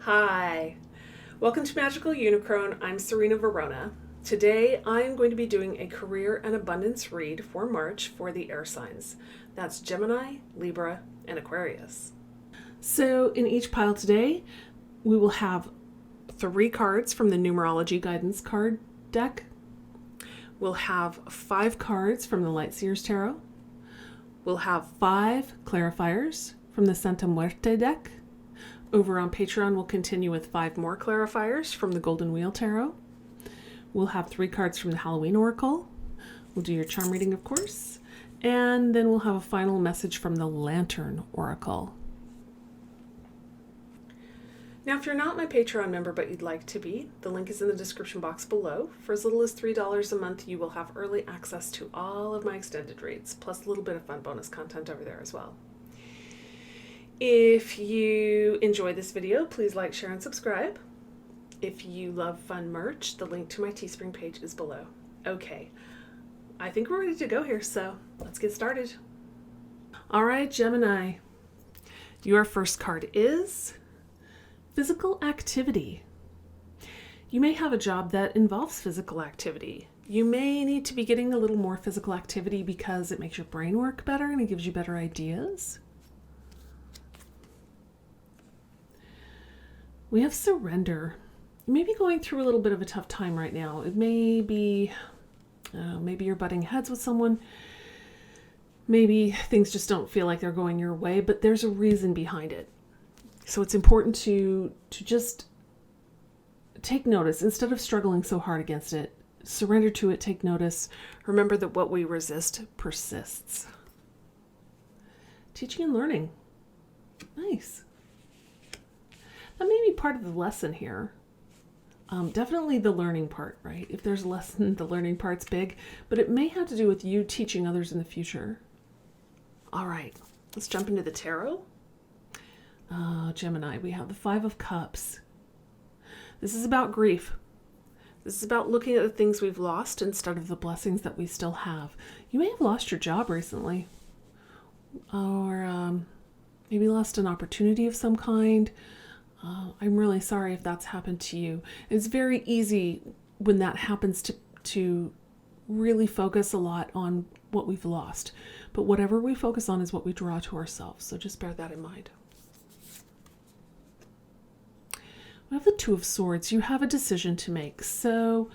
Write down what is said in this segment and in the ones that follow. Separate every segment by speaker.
Speaker 1: Hi, welcome to Magical Unicron. I'm Serena Verona. Today I'm going to be doing a career and abundance read for March for the air signs. That's Gemini, Libra, and Aquarius. So in each pile today, we will have 3 cards from the numerology guidance card deck. We'll have 5 cards from the Lightseers Tarot. We'll have 5 clarifiers from the Santa Muerte deck. Over on Patreon, we'll continue with 5 more clarifiers from the Golden Wheel Tarot. We'll have 3 cards from the Halloween Oracle. We'll do your charm reading, of course. And then we'll have a final message from the Lantern Oracle. Now, if you're not my Patreon member but you'd like to be, the link is in the description box below. For as little as $3 a month, you will have early access to all of my extended reads, plus a little bit of fun bonus content over there as well. If you enjoyed this video, please like, share, and subscribe. If you love fun merch, the link to my Teespring page is below. Okay, I think we're ready to go here, so let's get started. All right, Gemini, your first card is physical activity. You may have a job that involves physical activity. You may need to be getting a little more physical activity because it makes your brain work better and it gives you better ideas. We have surrender. You may be going through a little bit of a tough time right now. It may be, maybe you're butting heads with someone. Maybe things just don't feel like they're going your way, but there's a reason behind it. So it's important to just take notice instead of struggling so hard against it. Surrender to it, take notice. Remember that what we resist persists. Teaching and learning. Nice. That may be part of the lesson here. Definitely the learning part, right? If there's a lesson, the learning part's big, but it may have to do with you teaching others in the future. All right, let's jump into the tarot. Gemini, we have the 5 of Cups. This is about grief. This is about looking at the things we've lost instead of the blessings that we still have. You may have lost your job recently, or maybe lost an opportunity of some kind. I'm really sorry if that's happened to you. It's very easy when that happens to really focus a lot on what we've lost. But whatever we focus on is what we draw to ourselves. So just bear that in mind. We have the 2 of Swords. You have a decision to make. So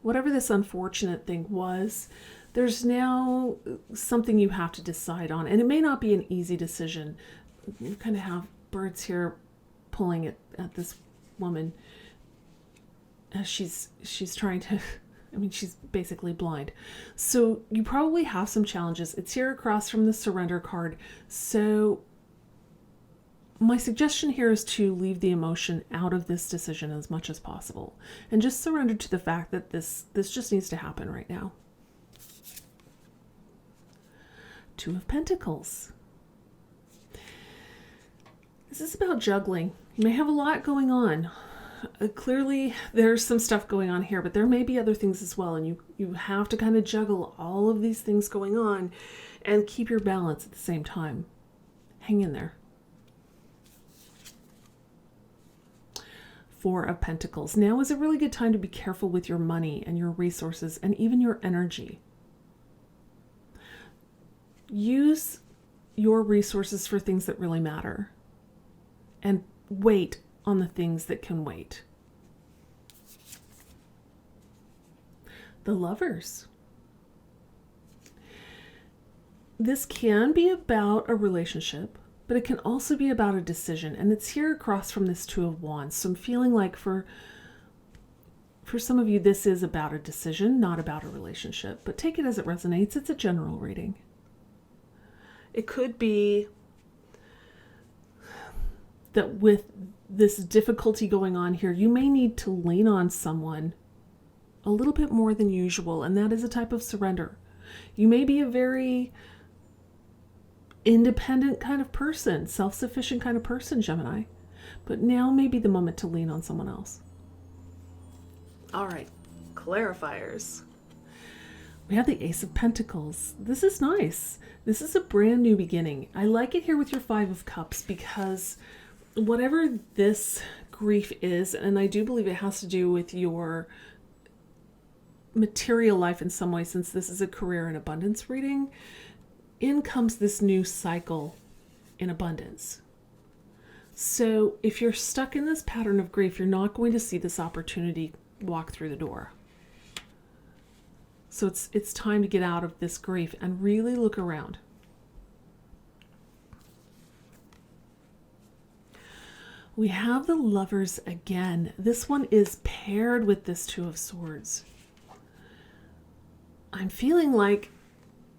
Speaker 1: whatever this unfortunate thing was, there's now something you have to decide on. And it may not be an easy decision. You kind of have birds here pulling at this woman as she's trying to, she's basically blind. So you probably have some challenges. It's here across from the surrender card. So my suggestion here is to leave the emotion out of this decision as much as possible and just surrender to the fact that this just needs to happen right now. 2 of Pentacles. This is about juggling. You may have a lot going on. Clearly, there's some stuff going on here, but there may be other things as well. And you have to kind of juggle all of these things going on and keep your balance at the same time. Hang in there. 4 of Pentacles. Now is a really good time to be careful with your money and your resources and even your energy. Use your resources for things that really matter. And wait on the things that can wait. The Lovers. This can be about a relationship, but it can also be about a decision. And it's here across from this 2 of Wands. So I'm feeling like for some of you, this is about a decision, not about a relationship. But take it as it resonates. It's a general reading. It could be that with this difficulty going on here, you may need to lean on someone a little bit more than usual, and that is a type of surrender. You may be a very independent kind of person, self-sufficient kind of person, Gemini, but now may be the moment to lean on someone else. All right, clarifiers. We have the Ace of Pentacles. This is nice. This is a brand new beginning. I like it here with your 5 of Cups because whatever this grief is, and I do believe it has to do with your material life in some way, since this is a career and abundance reading, in comes this new cycle in abundance. So if you're stuck in this pattern of grief, you're not going to see this opportunity walk through the door. So it's time to get out of this grief and really look around. We have the Lovers again. This one is paired with this Two of Swords. I'm feeling like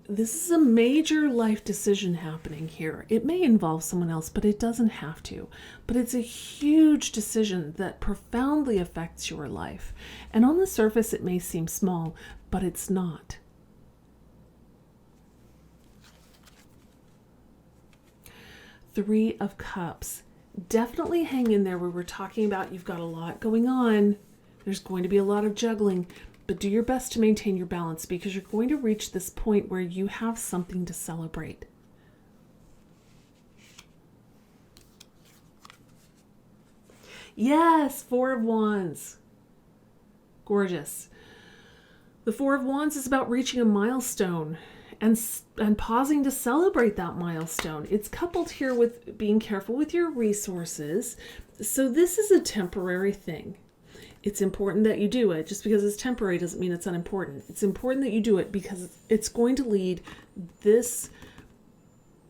Speaker 1: this is a major life decision happening here. It may involve someone else, but it doesn't have to. But it's a huge decision that profoundly affects your life. And on the surface, it may seem small, but it's not. Three of Cups. Definitely hang in there. We were talking about you've got a lot going on. There's going to be a lot of juggling, but do your best to maintain your balance, because you're going to reach this point where you have something to celebrate. Yes, Four of Wands. Gorgeous. The Four of Wands is about reaching a milestone and pausing to celebrate that milestone. It's coupled here with being careful with your resources. So this is a temporary thing. It's important that you do it. Just because it's temporary doesn't mean it's unimportant. It's important that you do it because it's going to lead this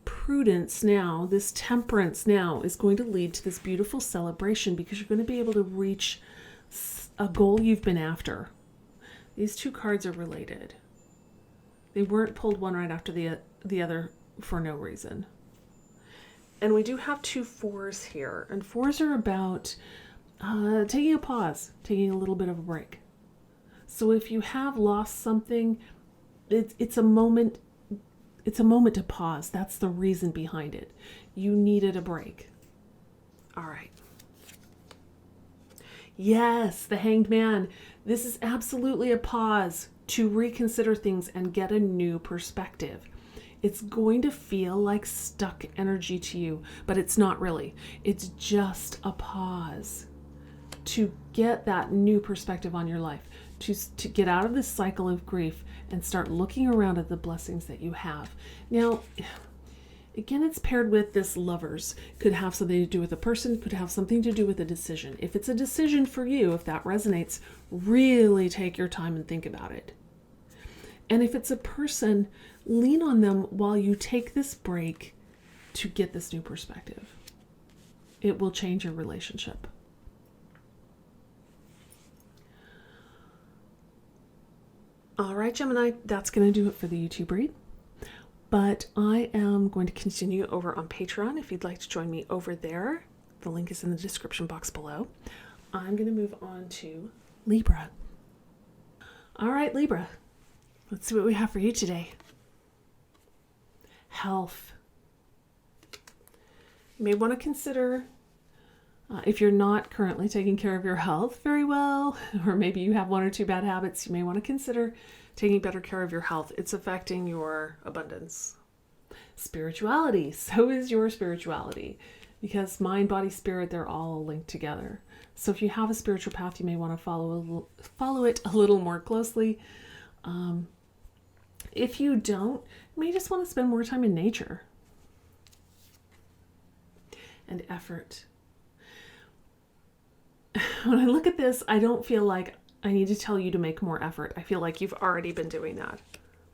Speaker 1: prudence now, this temperance now is going to lead to this beautiful celebration, because you're going to be able to reach a goal you've been after. These two cards are related. They weren't pulled one right after the other for no reason. And we do have two fours here. And fours are about taking a pause, taking a little bit of a break. So if you have lost something, it's a moment to pause. That's the reason behind it. You needed a break. All right. Yes, the Hanged Man. This is absolutely a pause to reconsider things and get a new perspective. It's going to feel like stuck energy to you, but it's not really. It's just a pause to get that new perspective on your life, to get out of this cycle of grief and start looking around at the blessings that you have. Now, again, it's paired with this Lovers. Could have something to do with a person, could have something to do with a decision. If it's a decision for you, if that resonates, really take your time and think about it. And if it's a person, lean on them while you take this break to get this new perspective. It will change your relationship. All right, Gemini, that's going to do it for the YouTube read. But I am going to continue over on Patreon if you'd like to join me over there. The link is in the description box below. I'm going to move on to Libra. All right, Libra, let's see what we have for you today. Health. You may want to consider if you're not currently taking care of your health very well, or maybe you have one or two bad habits, you may want to consider taking better care of your health. It's affecting your abundance. Spirituality. So is your spirituality, because mind, body, spirit, they're all linked together. So if you have a spiritual path, you may want to follow it a little more closely. If you don't, you may just want to spend more time in nature. And effort. When I look at this, I don't feel like I need to tell you to make more effort. I feel like you've already been doing that.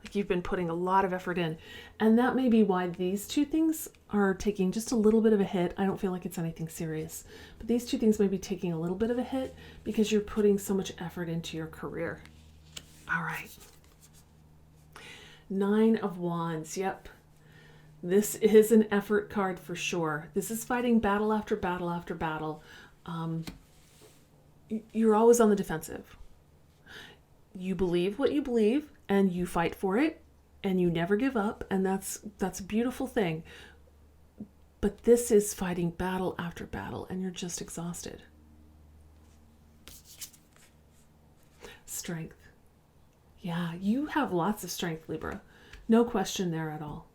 Speaker 1: Like you've been putting a lot of effort in. And that may be why these two things are taking just a little bit of a hit. I don't feel like it's anything serious. But these two things may be taking a little bit of a hit because you're putting so much effort into your career. All right. Nine of Wands. Yep. This is an effort card for sure. This is fighting battle after battle after battle. You're always on the defensive. You believe what you believe and you fight for it and you never give up, and that's a beautiful thing. But this is fighting battle after battle and you're just exhausted. Strength. Yeah, you have lots of strength, Libra. No question there at all.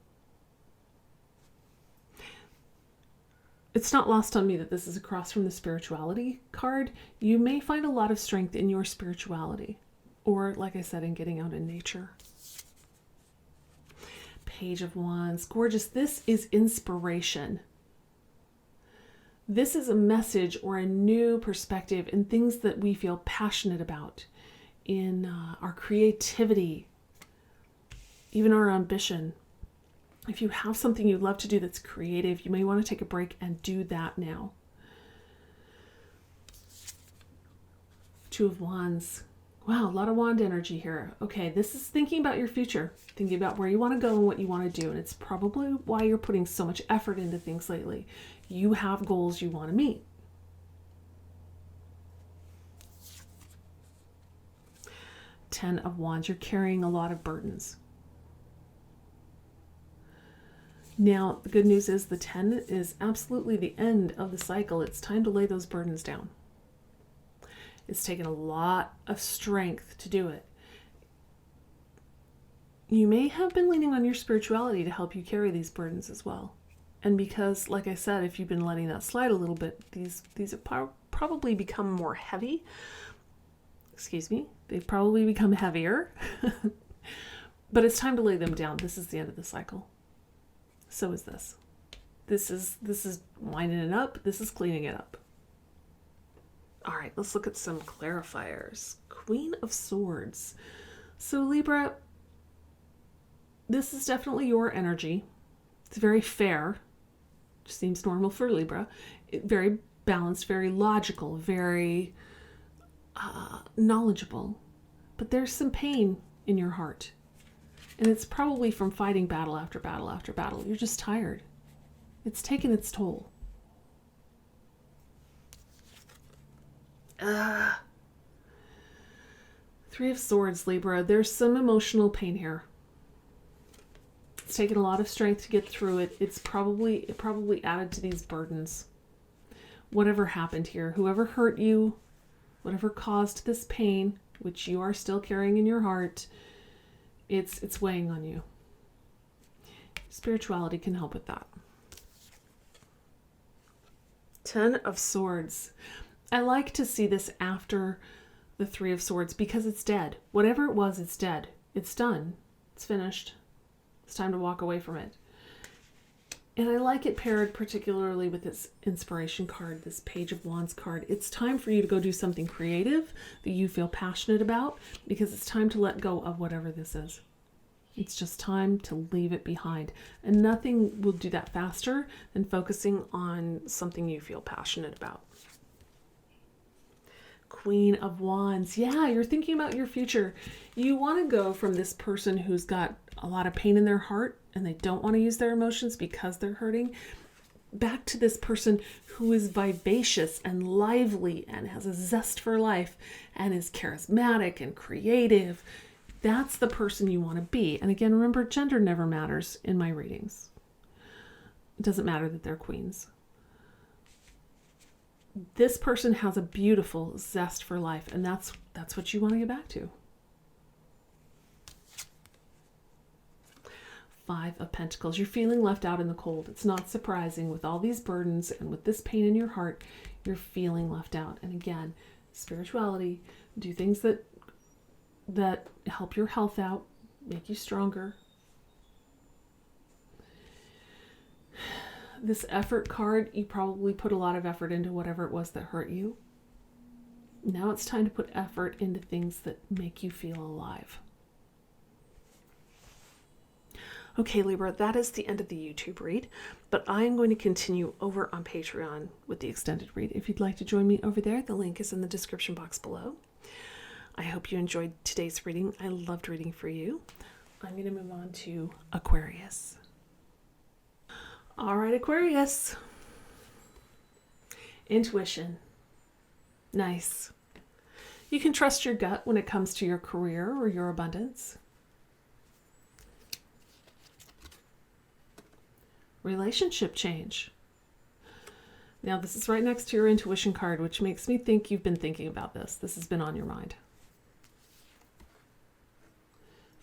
Speaker 1: it's not lost on me that this is across from the spirituality card. You may find a lot of strength in your spirituality, or like I said, in getting out in nature. Page of Wands, gorgeous. This is inspiration. This is a message or a new perspective in things that we feel passionate about, in our creativity, even our ambition. If you have something you'd love to do that's creative, you may want to take a break and do that now. Two of Wands. Wow, a lot of wand energy here. Okay, this is thinking about your future, thinking about where you want to go and what you want to do. And it's probably why you're putting so much effort into things lately. You have goals you want to meet. Ten of Wands, you're carrying a lot of burdens. Now, the good news is the 10 is absolutely the end of the cycle. It's time to lay those burdens down. It's taken a lot of strength to do it. You may have been leaning on your spirituality to help you carry these burdens as well. And because, like I said, if you've been letting that slide a little bit, these have probably become more heavy. Excuse me. They've probably become heavier. But it's time to lay them down. This is the end of the cycle. So is this. This is winding it up. This is cleaning it up. All right, let's look at some clarifiers. Queen of Swords. So Libra, this is definitely your energy. It's very fair. Seems normal for Libra. Very balanced, very logical, very knowledgeable. But there's some pain in your heart. And it's probably from fighting battle after battle after battle. You're just tired. It's taken its toll. Three of Swords, Libra. There's some emotional pain here. It's taken a lot of strength to get through it. It probably added to these burdens. Whatever happened here, whoever hurt you, whatever caused this pain, which you are still carrying in your heart, it's weighing on you. Spirituality can help with that. 10 of Swords. I like to see this after the Three of Swords because it's dead. Whatever it was, it's dead. It's done. It's finished. It's time to walk away from it. And I like it paired particularly with this inspiration card, this Page of Wands card. It's time for you to go do something creative that you feel passionate about because it's time to let go of whatever this is. It's just time to leave it behind. And nothing will do that faster than focusing on something you feel passionate about. Queen of Wands. Yeah, you're thinking about your future. You want to go from this person who's got a lot of pain in their heart and they don't want to use their emotions because they're hurting, back to this person who is vivacious and lively and has a zest for life and is charismatic and creative. That's the person you want to be. And again, remember, gender never matters in my readings. It doesn't matter that they're queens. This person has a beautiful zest for life, and that's what you want to get back to. 5 of Pentacles. You're feeling left out in the cold. It's not surprising with all these burdens and with this pain in your heart, you're feeling left out. And again, spirituality, do things that help your health out, make you stronger. This effort card, you probably put a lot of effort into whatever it was that hurt you. Now it's time to put effort into things that make you feel alive. Okay, Libra, that is the end of the YouTube read, but I'm going to continue over on Patreon with the extended read. If you'd like to join me over there, the link is in the description box below. I hope you enjoyed today's reading. I loved reading for you. I'm going to move on to Aquarius. All right, Aquarius. Intuition. Nice. You can trust your gut when it comes to your career or your abundance. Relationship change. Now, this is right next to your intuition card, which makes me think you've been thinking about this. This has been on your mind.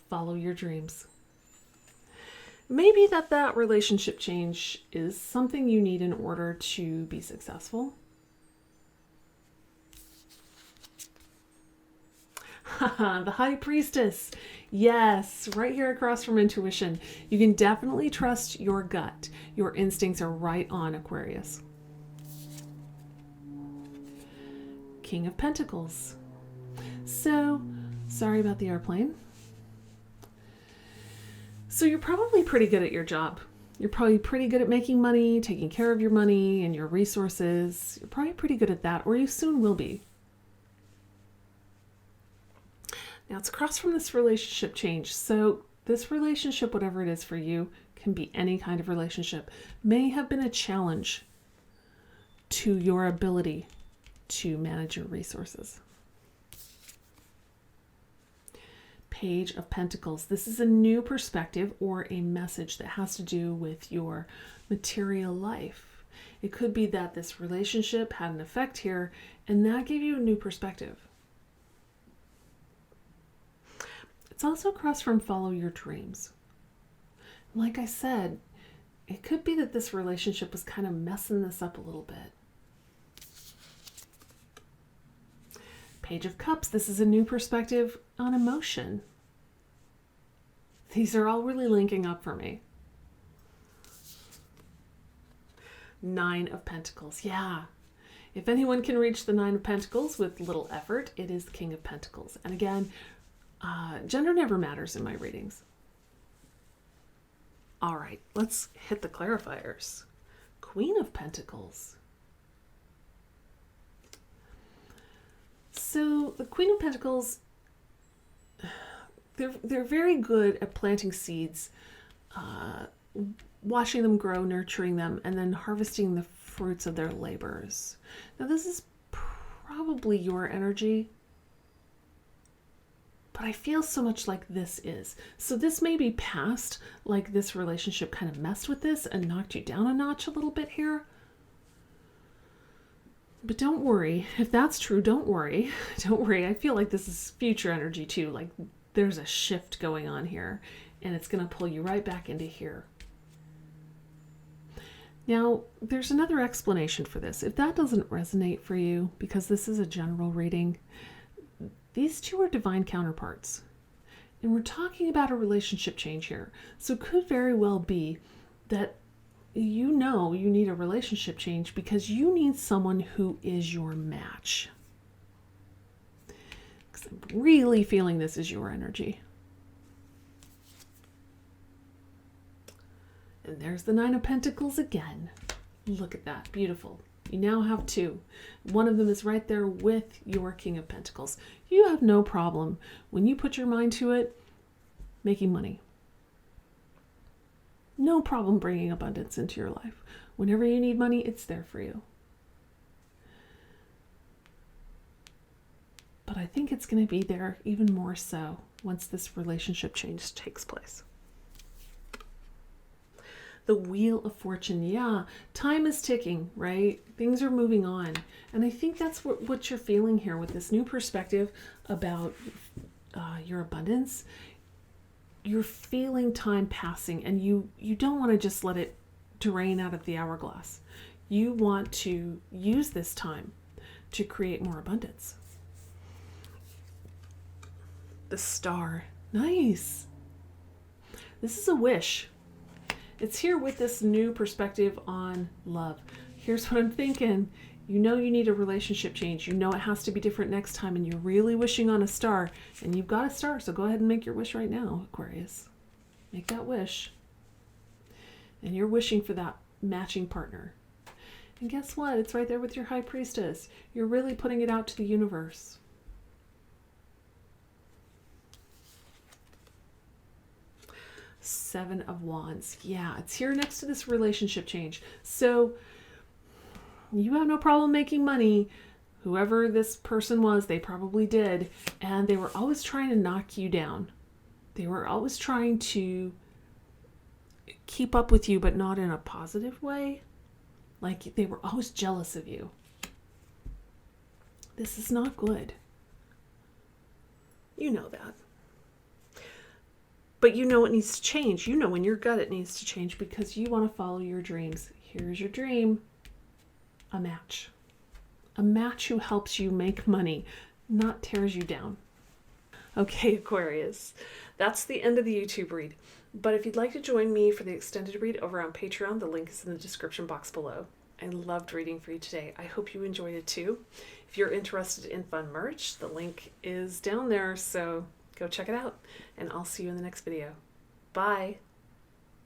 Speaker 1: Follow your dreams. Maybe that relationship change is something you need in order to be successful. The High Priestess. Yes, right here across from intuition. You can definitely trust your gut. Your instincts are right on, Aquarius. King of Pentacles. So, sorry about the airplane. So you're probably pretty good at your job. You're probably pretty good at making money, taking care of your money and your resources. You're probably pretty good at that, or you soon will be. Now it's across from this relationship change. So this relationship, whatever it is for you, can be any kind of relationship, may have been a challenge to your ability to manage your resources. Page of Pentacles. This is a new perspective or a message that has to do with your material life. It could be that this relationship had an effect here and that gave you a new perspective. It's also across from follow your dreams. Like I said, it could be that this relationship was kind of messing this up a little bit. Page of Cups. This is a new perspective on emotion. These are all really linking up for me. Nine of Pentacles. Yeah. If anyone can reach the Nine of Pentacles with little effort, it is the King of Pentacles. And again, gender never matters in my readings. All right, let's hit the clarifiers. Queen of Pentacles. So the Queen of Pentacles, they're very good at planting seeds, watching them grow, nurturing them, and then harvesting the fruits of their labors. Now this is probably your energy, but I feel so much like this is. So this may be past, like this relationship kind of messed with this and knocked you down a notch a little bit here. But don't worry. If that's true, don't worry. Don't worry. I feel like this is future energy too. Like there's a shift going on here and it's going to pull you right back into here. Now, there's another explanation for this. If that doesn't resonate for you, because this is a general reading, these two are divine counterparts. And we're talking about a relationship change here. So it could very well be that you know you need a relationship change because you need someone who is your match. Because I'm really feeling this is your energy. And there's the Nine of Pentacles again. Look at that. Beautiful. You now have two. One of them is right there with your King of Pentacles. You have no problem, when you put your mind to it, making money. No problem bringing abundance into your life. Whenever you need money, it's there for you. But I think it's going to be there even more so once this relationship change takes place. The Wheel of Fortune. Yeah, time is ticking, right? Things are moving on. And I think that's what you're feeling here with this new perspective about your abundance. You're feeling time passing and you don't want to just let it drain out of the hourglass. You want to use this time to create more abundance. The Star. Nice. This is a wish. It's here with this new perspective on love. Here's what I'm thinking. You know you need a relationship change. You know it has to be different next time, and you're really wishing on a star. And you've got a star, so go ahead and make your wish right now, Aquarius. Make that wish. And you're wishing for that matching partner. And guess what? It's right there with your High Priestess. You're really putting it out to the universe. Seven of Wands. Yeah, it's here next to this relationship change. So you have no problem making money. Whoever this person was, they probably did. And they were always trying to knock you down. They were always trying to keep up with you, but not in a positive way. Like they were always jealous of you. This is not good. You know that. but you know it needs to change. You know in your gut it needs to change because you want to follow your dreams. Here's your dream. A match. A match who helps you make money, not tears you down. Okay, Aquarius, that's the end of the YouTube read. But if you'd like to join me for the extended read over on Patreon, the link is in the description box below. I loved reading for you today. I hope you enjoyed it too. If you're interested in fun merch, the link is down there, so go check it out. And I'll see you in the next video. Bye.